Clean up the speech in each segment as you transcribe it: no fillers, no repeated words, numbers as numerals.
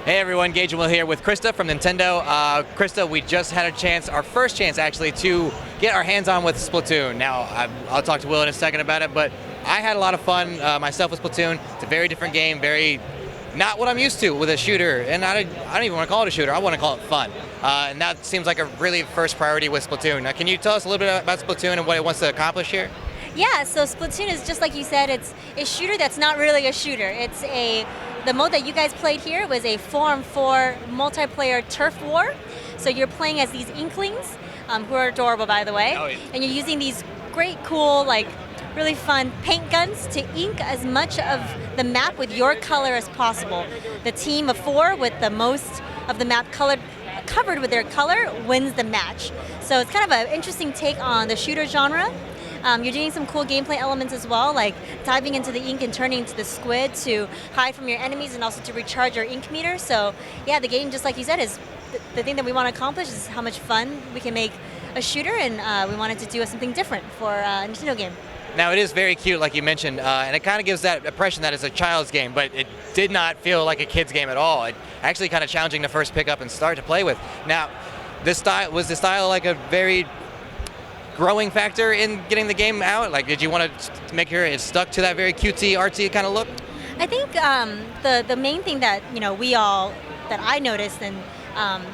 Hey everyone, Gage and Will here with Krista from Nintendo. Krista, we just had our first chance actually, to get our hands on with Splatoon. Now, I'll talk to Will in a second about it, but I had a lot of fun myself with Splatoon. It's a very different game, very not what I'm used to with a shooter, and I don't even want to call it a shooter, I want to call it fun. And that seems like a really first priority with Splatoon. Now, can you tell us a little bit about Splatoon and what it wants to accomplish here? Yeah, so Splatoon is just like you said, it's a shooter that's not really a shooter. The mode that you guys played here was a 4-on-4 multiplayer turf war. So you're playing as these Inklings, who are adorable by the way, and you're using these great, cool, like really fun paint guns to ink as much of the map with your color as possible. The team of 4 with the most of the map covered with their color wins the match. So it's kind of an interesting take on the shooter genre. You're doing some cool gameplay elements as well, like diving into the ink and turning into the squid to hide from your enemies and also to recharge your ink meter. So yeah, the game, just like you said, is the thing that we want to accomplish is how much fun we can make a shooter, and we wanted to do something different for a Nintendo game. Now, it is very cute, like you mentioned, and it kind of gives that impression that it's a child's game, but it did not feel like a kid's game at all. It actually kind of challenging to first pick up and start to play with. Now, was the style like a very growing factor in getting the game out? Like, did you want to make sure it stuck to that very cutesy, artsy kind of look? I think the main thing that that I noticed, and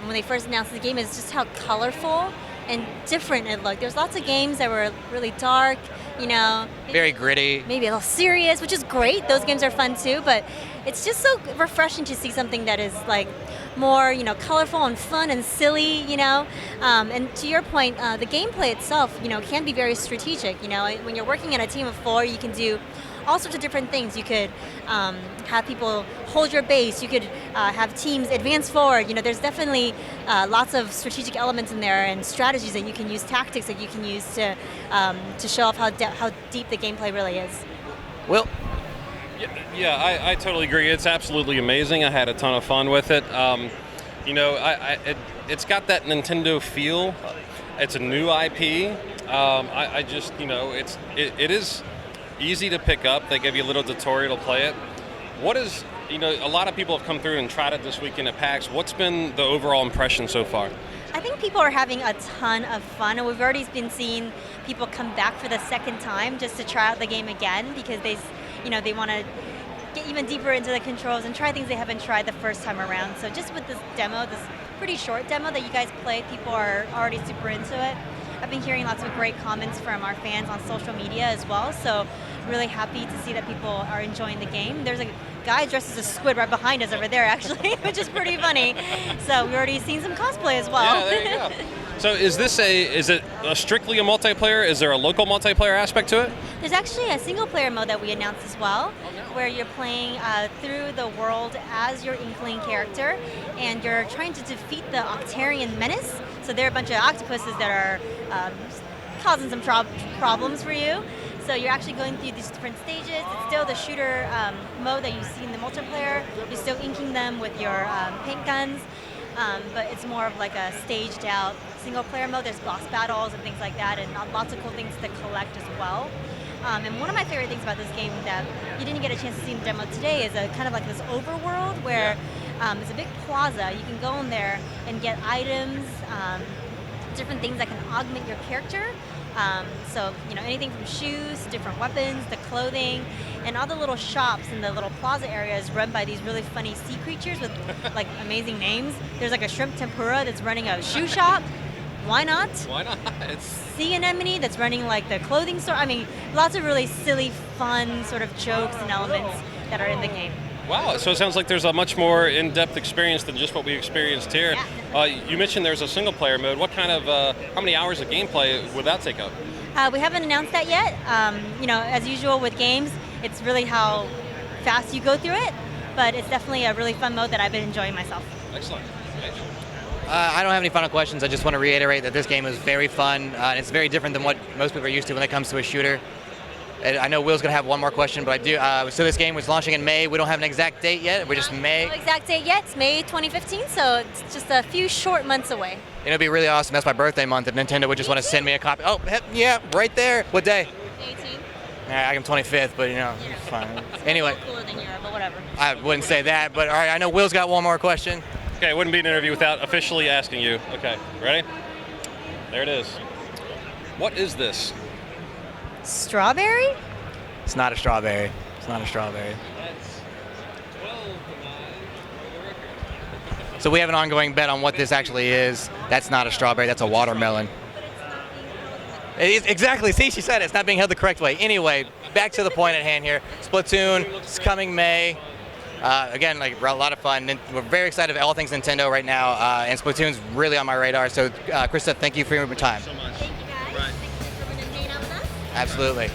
when they first announced the game, is just how colorful and different it looked. There's lots of games that were really dark, very gritty, maybe a little serious, which is great. Those games are fun too, but it's just so refreshing to see something that is like more, colorful and fun and silly, And to your point, the gameplay itself, can be very strategic. When you're working in a team of 4, you can do all sorts of different things. You could have people hold your base. You could have teams advance forward. There's definitely lots of strategic elements in there and strategies that you can use, tactics that you can use to show off how deep the gameplay really is. Will? Yeah, I totally agree. It's absolutely amazing. I had a ton of fun with it. It's got that Nintendo feel. It's a new IP. I just, it is easy to pick up. They give you a little tutorial to play it. What is, a lot of people have come through and tried it this weekend at PAX. What's been the overall impression so far? I think people are having a ton of fun, and we've already been seeing people come back for the second time just to try out the game again because they want to get even deeper into the controls and try things they haven't tried the first time around. So just with this demo, this pretty short demo that you guys played, people are already super into it. I've been hearing lots of great comments from our fans on social media as well, so really happy to see that people are enjoying the game. There's a guy dressed as a squid right behind us over there, actually, which is pretty funny. So we've already seen some cosplay as well. Yeah, there you go. So is it strictly a multiplayer? Is there a local multiplayer aspect to it? There's actually a single player mode that we announced as well, where you're playing through the world as your Inkling character, and you're trying to defeat the Octarian menace. So there are a bunch of octopuses that are causing some problems for you. So you're actually going through these different stages. It's still the shooter mode that you see in the multiplayer. You're still inking them with your paint guns, but it's more of like a staged out single player mode. There's boss battles and things like that, and lots of cool things to collect as well. And one of my favorite things about this game that you didn't get a chance to see in the demo today is a kind of like this overworld where it's a big plaza. You can go in there and get items, different things that can augment your character. So, anything from shoes, different weapons, the clothing, and all the little shops in the little plaza areas run by these really funny sea creatures with like amazing names. There's like a shrimp tempura that's running a shoe shop. Why not? Why not? Sea anemone that's running like the clothing store. I mean, lots of really silly, fun sort of jokes and elements that are in the game. Wow, so it sounds like there's a much more in-depth experience than just what we experienced here. Yeah. You mentioned there's a single-player mode. What kind of, how many hours of gameplay would that take up? We haven't announced that yet. As usual with games, it's really how fast you go through it, but it's definitely a really fun mode that I've been enjoying myself. Excellent. I don't have any final questions. I just want to reiterate that this game is very fun. And it's very different than what most people are used to when it comes to a shooter. And I know Will's going to have one more question, but I do. So this game was launching in May. We don't have an exact date yet. We're just May. No exact date yet. It's May 2015, so it's just a few short months away. It'd be really awesome. That's my birthday month. If Nintendo would just want to send me a copy. Oh, yeah, right there. What day? 18. I'm 25th, but you know, it's fine. Anyway, Cooler than Europe, but whatever. I wouldn't say that, but all right, I know Will's got one more question. Okay, it wouldn't be an interview without officially asking you. Okay, ready? There it is. What is this? Strawberry? It's not a strawberry. It's not a strawberry. That's 12 to 9 for the record. So we have an ongoing bet on what this actually is. That's not a strawberry, that's a watermelon. It is, exactly, see, she said it. It's not being held the correct way. Anyway, back to the point at hand here. Splatoon, it's coming May. Again, like a lot of fun. We're very excited about all things Nintendo right now, and Splatoon's really on my radar. So, Krista, thank you for your time. So much. Thank you guys. Right. Thanks for coming and hanging out with us. Absolutely.